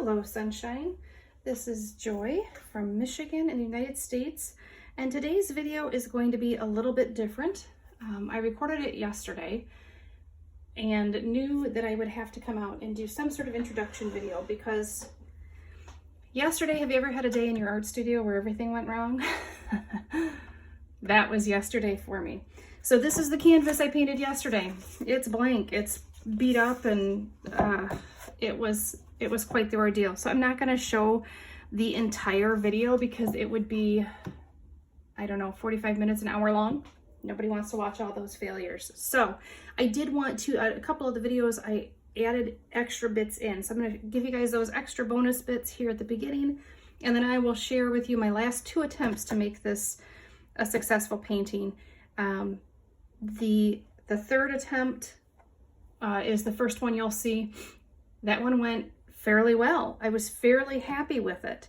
Hello, sunshine. This is Joy from Michigan in the United States, and today's video is going to be a little bit different. I recorded it yesterday and knew that I would have to come out and do some sort of introduction video because yesterday, have you ever had a day in your art studio where everything went wrong? That was yesterday for me. So this is the canvas I painted yesterday. It's blank, it's beat up, and it was quite the ordeal. So I'm not going to show the entire video because it would be, I don't know, 45 minutes, an hour long. Nobody wants to watch all those failures. So I did want to, a couple of the videos I added extra bits in. So I'm going to give you guys those extra bonus bits here at the beginning, and then I will share with you my last 2 attempts to make this a successful painting. The third attempt is the first one you'll see. That one went fairly well. I was fairly happy with it.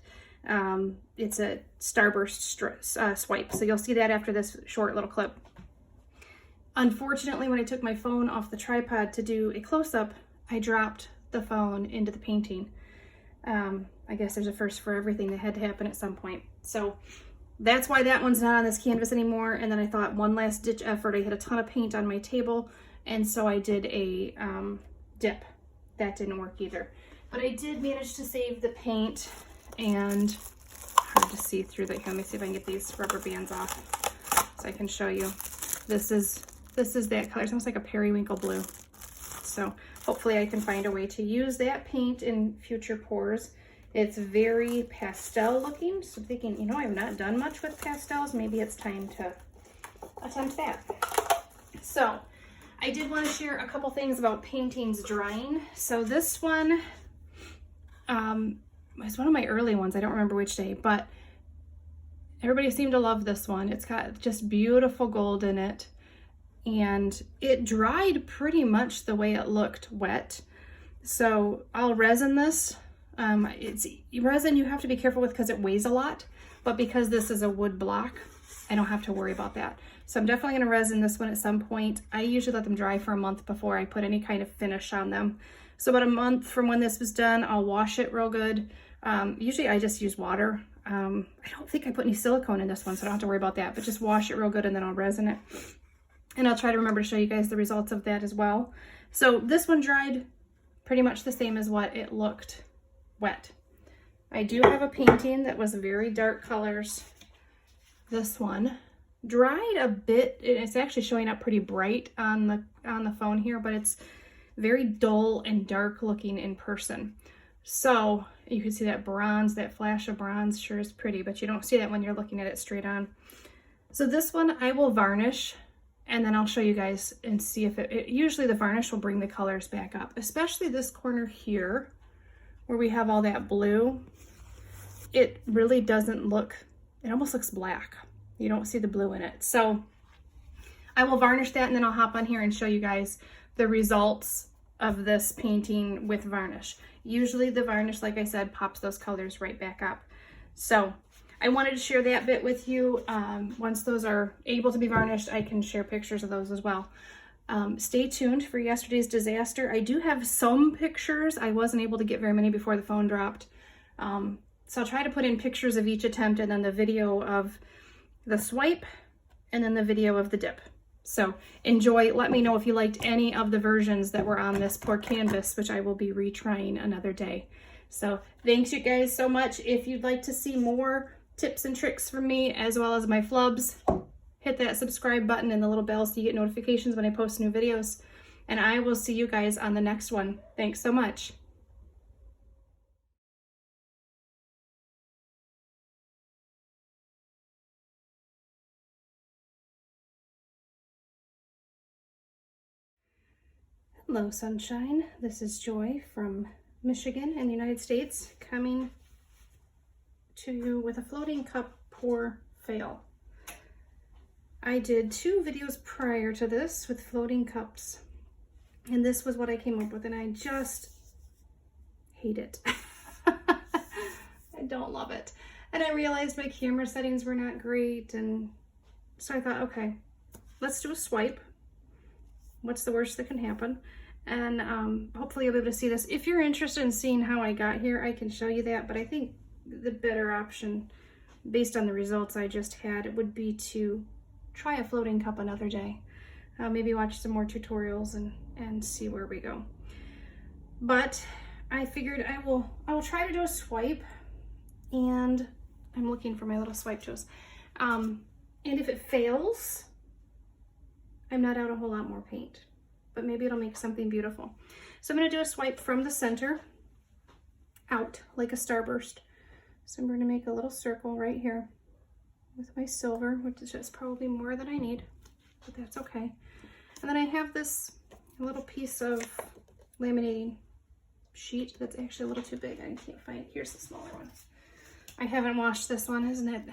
It's a starburst swipe, so you'll see that after this short little clip. Unfortunately, when I took my phone off the tripod to do a close-up, I dropped the phone into the painting. I guess there's a first for everything that had to happen at some point. So that's why that one's not on this canvas anymore. And then I thought, one last ditch effort. I had a ton of paint on my table, and so I did a dip. That didn't work either. But I did manage to save the paint, and hard to see through that. Let me see if I can get these rubber bands off so I can show you. This is that color. It's almost like a periwinkle blue. So hopefully I can find a way to use that paint in future pours. It's very pastel looking, so I'm thinking, you know, I've not done much with pastels. Maybe it's time to attempt that. So I did want to share a couple things about paintings drying. So this one was one of my early ones. I don't remember which day, but everybody seemed to love this one. It's got just beautiful gold in it, and it dried pretty much the way it looked wet. So I'll resin this. It's resin you have to be careful with because it weighs a lot, but because this is a wood block, I don't have to worry about that. So I'm definitely going to resin this one at some point. I usually let them dry for a month before I put any kind of finish on them. So about a month from when this was done, I'll wash it real good. Usually I just use water. I don't think I put any silicone in this one, so I don't have to worry about that, but just wash it real good and then I'll resin it. And I'll try to remember to show you guys the results of that as well. So this one dried pretty much the same as what it looked wet. I do have a painting that was very dark colors. This one dried a bit. It's actually showing up pretty bright on the phone here, but it's very dull and dark looking in person. So you can see that bronze, that flash of bronze sure is pretty, but you don't see that when you're looking at it straight on. So this one I will varnish, and then I'll show you guys and see if usually the varnish will bring the colors back up, especially this corner here where we have all that blue. It really doesn't look, it almost looks black. You don't see the blue in it. So I will varnish that, and then I'll hop on here and show you guys the results of this painting with varnish. Usually the varnish, like I said, pops those colors right back up. So I wanted to share that bit with you. Once those are able to be varnished, I can share pictures of those as well. Stay tuned for yesterday's disaster. I do have some pictures. I wasn't able to get very many before the phone dropped. So I'll try to put in pictures of each attempt, and then the video of the swipe, and then the video of the dip. So enjoy. Let me know if you liked any of the versions that were on this poor canvas, which I will be retrying another day. So thanks you guys so much. If you'd like to see more tips and tricks from me, as well as my flubs, hit that subscribe button and the little bell so you get notifications when I post new videos. And I will see you guys on the next one. Thanks so much. Hello, sunshine. This is Joy from Michigan in the United States, coming to you with a floating cup pour fail. I did 2 videos prior to this with floating cups, and this was what I came up with, and I just hate it. I don't love it. And I realized my camera settings were not great, and so I thought, okay, let's do a swipe. What's the worst that can happen? And hopefully you'll be able to see this. If you're interested in seeing how I got here, I can show you that, but I think the better option, based on the results I just had, would be to try a floating cup another day. Maybe watch some more tutorials and see where we go. But I figured I will try to do a swipe, and I'm looking for my little swipe toes. And if it fails, I'm not out a whole lot more paint, but maybe it'll make something beautiful. So I'm gonna do a swipe from the center out like a starburst. So I'm gonna make a little circle right here with my silver, which is just probably more than I need, but that's okay. And then I have this little piece of laminating sheet that's actually a little too big. I can't find it. Here's the smaller one. I haven't washed this one, isn't it?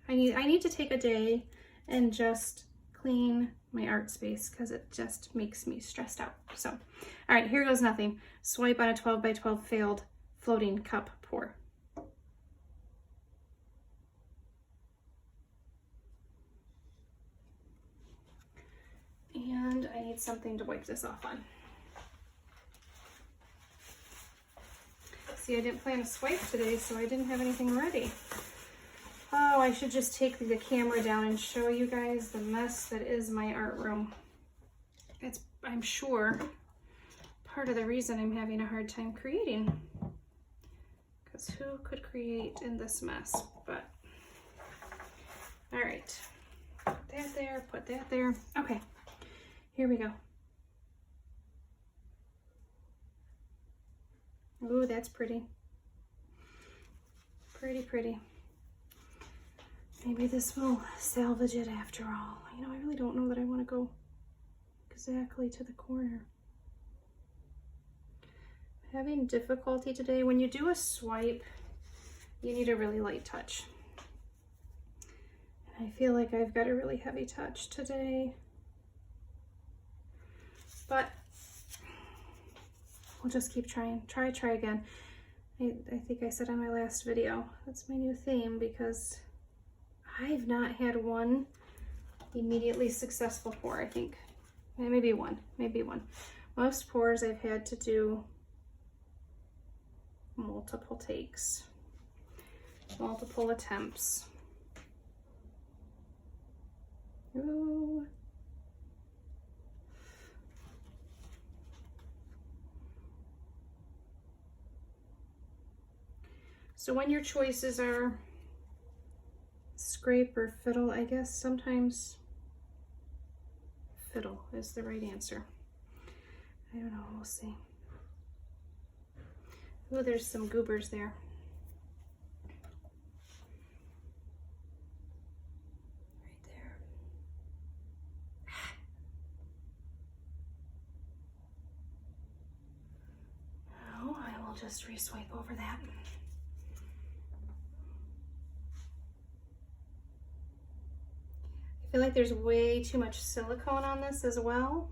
I need to take a day and just clean my art space because it just makes me stressed out. So, all right, here goes nothing. Swipe on a 12 by 12 failed floating cup pour. And I need something to wipe this off on. See, I didn't plan a swipe today, so I didn't have anything ready. Oh, I should just take the camera down and show you guys the mess that is my art room. It's, I'm sure, part of the reason I'm having a hard time creating. Because who could create in this mess? But, all right. Put that there, put that there. Okay, here we go. Ooh, that's pretty. Pretty, pretty. Maybe this will salvage it after all. You know, I really don't know that I want to go exactly to the corner. I'm having difficulty today. When you do a swipe, you need a really light touch. And I feel like I've got a really heavy touch today. But we'll just keep trying. Try again. I think I said on my last video, that's my new theme, because I've not had one immediately successful pour, I think. Maybe one. Most pours I've had to do multiple takes, multiple attempts. Ooh. So when your choices are scrape or fiddle, I guess sometimes fiddle is the right answer. I don't know, we'll see. Oh, there's some goobers there. Right there. Now I will just re-swipe over that. I feel like there's way too much silicone on this as well,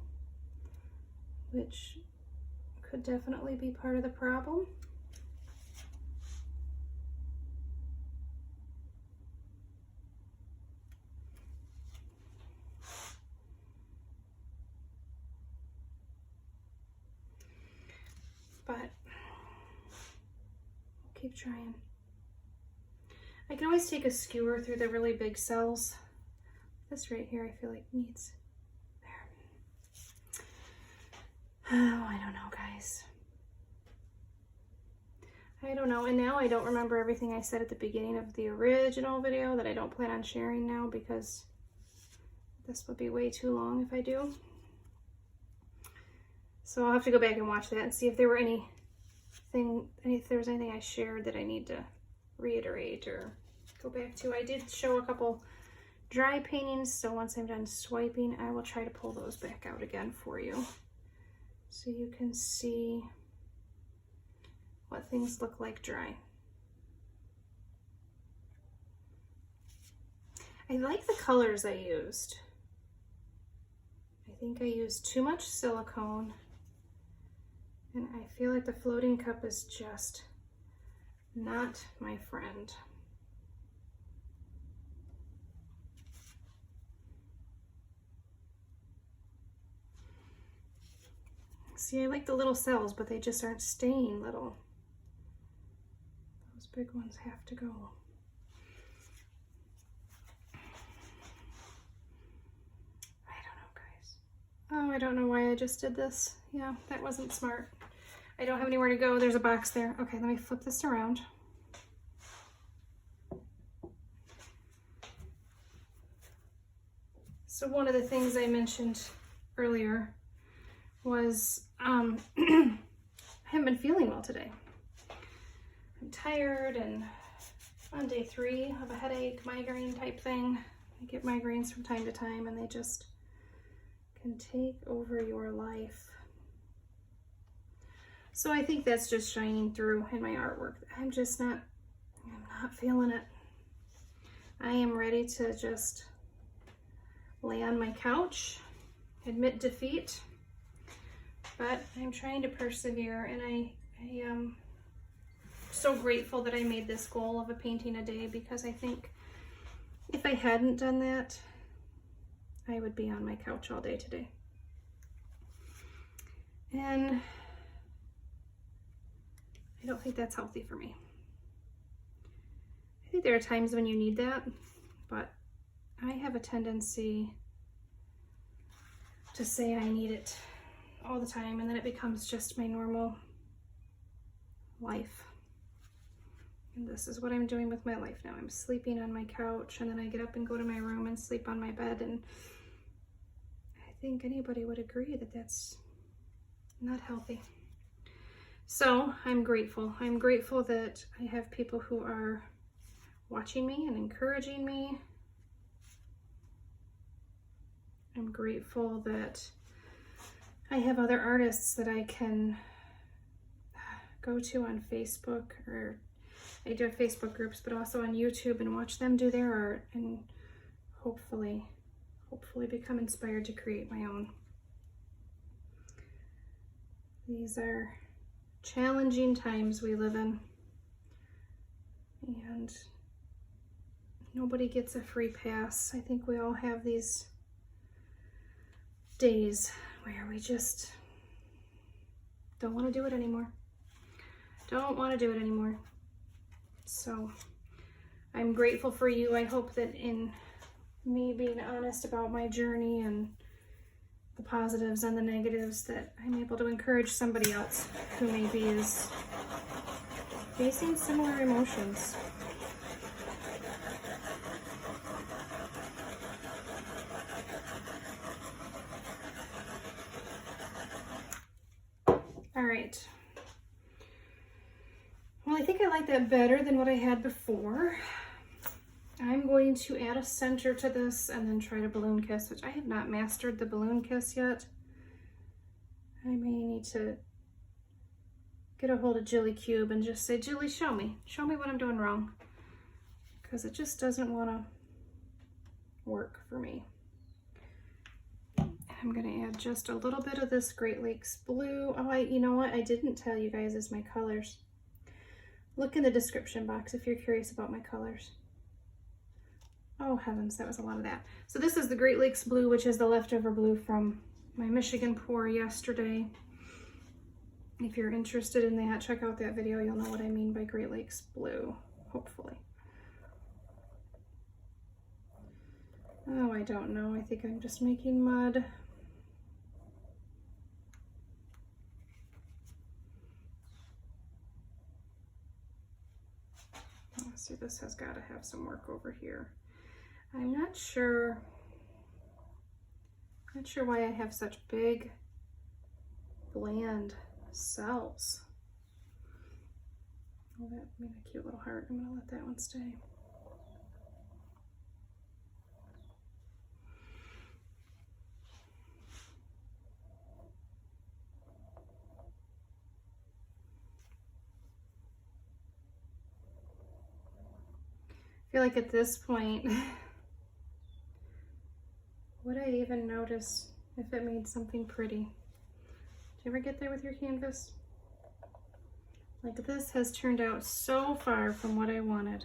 which could definitely be part of the problem. But keep trying. I can always take a skewer through the really big cells. This right here, I feel like needs there. Oh, I don't know, guys. I don't know. And now I don't remember everything I said at the beginning of the original video that I don't plan on sharing now, because this would be way too long if I do. So I'll have to go back and watch that and see if there were if there was anything I shared that I need to reiterate or go back to. I did show a couple dry paintings, so once I'm done swiping, I will try to pull those back out again for you so you can see what things look like dry. I like the colors I used. I think I used too much silicone, and I feel like the floating cup is just not my friend. See, I like the little cells, but they just aren't staying little. Those big ones have to go. I don't know, guys. Oh, I don't know why I just did this. Yeah, that wasn't smart. I don't have anywhere to go. There's a box there. Okay, let me flip this around. So one of the things I mentioned earlier was I haven't been feeling well today. I'm tired and on day 3 of a headache, migraine type thing. I get migraines from time to time and they just can take over your life. So I think that's just shining through in my artwork. I'm not feeling it. I am ready to just lay on my couch, admit defeat, but I'm trying to persevere, and I am so grateful that I made this goal of a painting a day, because I think if I hadn't done that, I would be on my couch all day today. And I don't think that's healthy for me. I think there are times when you need that, but I have a tendency to say I need it all the time, and then it becomes just my normal life. And this is what I'm doing with my life now. I'm sleeping on my couch, and then I get up and go to my room and sleep on my bed, and I think anybody would agree that that's not healthy. So I'm grateful. I'm grateful that I have people who are watching me and encouraging me. I'm grateful that I have other artists that I can go to on Facebook, or I do have Facebook groups, but also on YouTube, and watch them do their art, and hopefully become inspired to create my own. These are challenging times we live in, and nobody gets a free pass. I think we all have these days where we just don't want to do it anymore. So I'm grateful for you. I hope that in me being honest about my journey and the positives and the negatives, that I'm able to encourage somebody else who maybe is facing similar emotions. All right. Well, I think I like that better than what I had before. I'm going to add a center to this and then try to balloon kiss, which I have not mastered the balloon kiss yet. I may need to get a hold of Jilly Cube and just say, Jilly, show me what I'm doing wrong, because it just doesn't want to work for me. I'm going to add just a little bit of this Great Lakes Blue. Oh, you know what? I didn't tell you guys is my colors. Look in the description box if you're curious about my colors. Oh heavens, that was a lot of that. So this is the Great Lakes Blue, which is the leftover blue from my Michigan pour yesterday. If you're interested in that, check out that video. You'll know what I mean by Great Lakes Blue, hopefully. Oh, I don't know. I think I'm just making mud. See, this has got to have some work over here. I'm not sure why I have such big, bland cells. Oh, that made a cute little heart. I'm gonna let that one stay. I feel like at this point, would I even notice if it made something pretty? Did you ever get there with your canvas? Like, this has turned out so far from what I wanted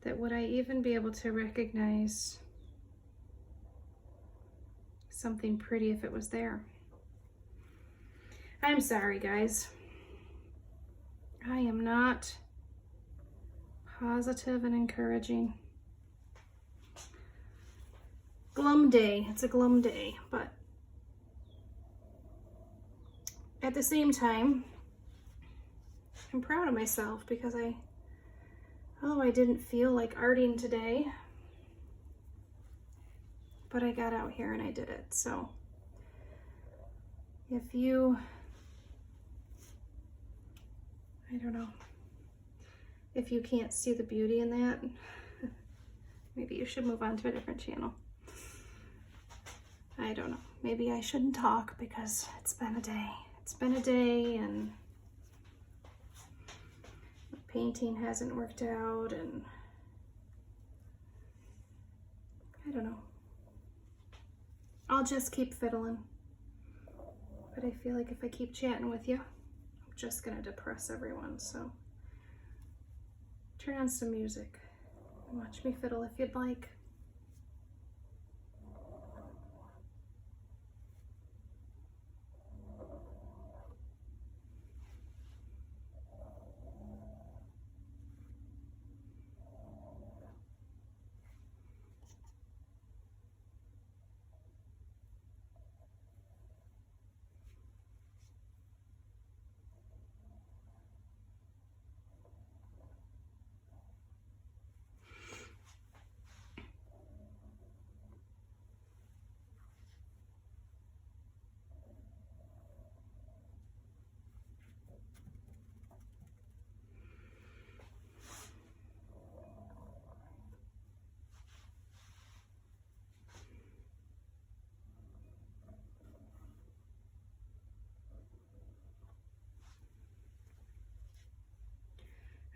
that would I even be able to recognize something pretty if it was there? I'm sorry, guys. I am not positive and encouraging. Glum day. It's a glum day, but at the same time, I'm proud of myself because I didn't feel like arting today, but I got out here and I did it. So if you, I don't know, if you can't see the beauty in that, maybe you should move on to a different channel. I don't know. Maybe I shouldn't talk because it's been a day. It's been a day and the painting hasn't worked out and I don't know. I'll just keep fiddling. But I feel like if I keep chatting with you, I'm just gonna depress everyone. So turn on some music and watch me fiddle if you'd like.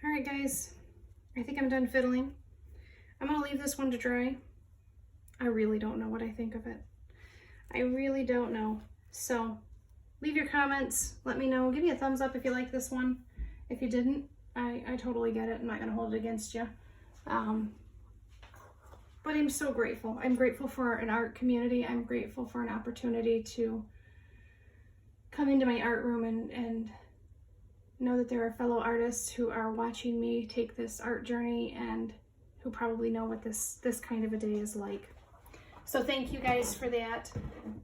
All right, guys, I think I'm done fiddling. I'm gonna leave this one to dry. I really don't know what I think of it. I really don't know. So leave your comments, let me know. Give me a thumbs up if you like this one. If you didn't, I totally get it. I'm not gonna hold it against you. But I'm so grateful. I'm grateful for an art community. I'm grateful for an opportunity to come into my art room and know that there are fellow artists who are watching me take this art journey and who probably know what this kind of a day is like. So thank you guys for that.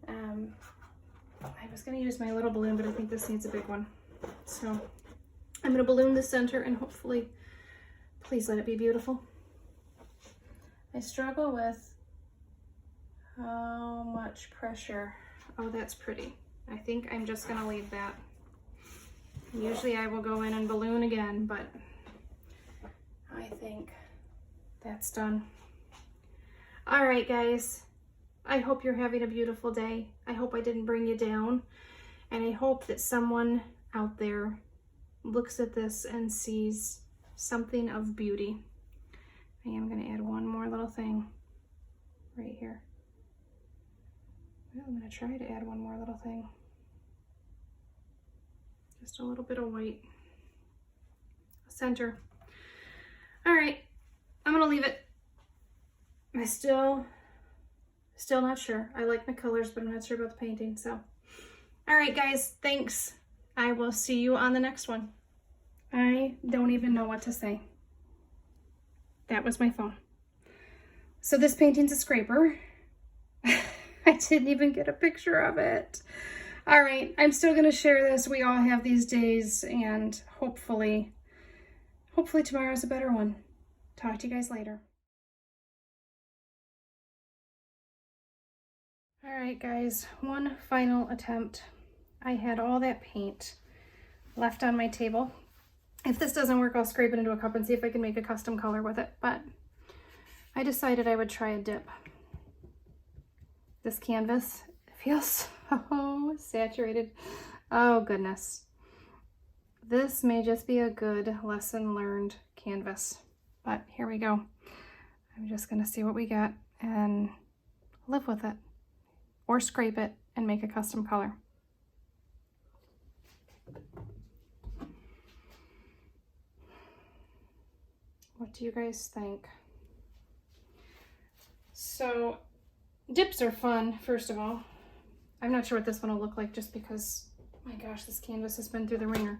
I was gonna use my little balloon, but I think this needs a big one. So I'm gonna balloon the center and hopefully, please let it be beautiful. I struggle with how much pressure. Oh, that's pretty. I think I'm just gonna leave that. Usually I will go in and balloon again, but I think that's done. All right, guys. I hope you're having a beautiful day. I hope I didn't bring you down. And I hope that someone out there looks at this and sees something of beauty. I am going to add one more little thing right here. Well, I'm going to try to add one more little thing. Just a little bit of white. Center. All right, I'm going to leave it. I still not sure. I like my colors, but I'm not sure about the painting. So, all right, guys, thanks. I will see you on the next one. I don't even know what to say. That was my phone. So this painting's a scraper. I didn't even get a picture of it. All right, I'm still gonna share this. We all have these days, and hopefully tomorrow's a better one. Talk to you guys later. All right, guys, one final attempt. I had all that paint left on my table. If this doesn't work, I'll scrape it into a cup and see if I can make a custom color with it, but I decided I would try a dip. This canvas feels so saturated. Oh, goodness. This may just be a good lesson learned canvas, but here we go. I'm just gonna see what we got and live with it, or scrape it and make a custom color. What do you guys think? So dips are fun, first of all. I'm not sure what this one will look like just because my gosh, this canvas has been through the ringer.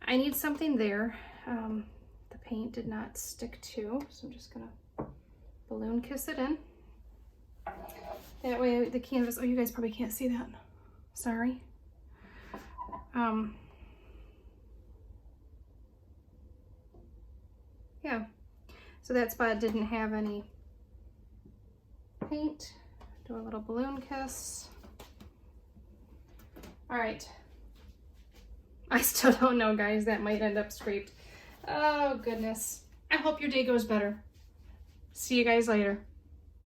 I need something there. The paint did not stick to, so I'm just gonna balloon kiss it in. That way the canvas, oh, you guys probably can't see that. Sorry. Yeah, so that spot didn't have any paint. Do a little balloon kiss. All right. I still don't know, guys. That might end up scraped. Oh, goodness. I hope your day goes better. See you guys later.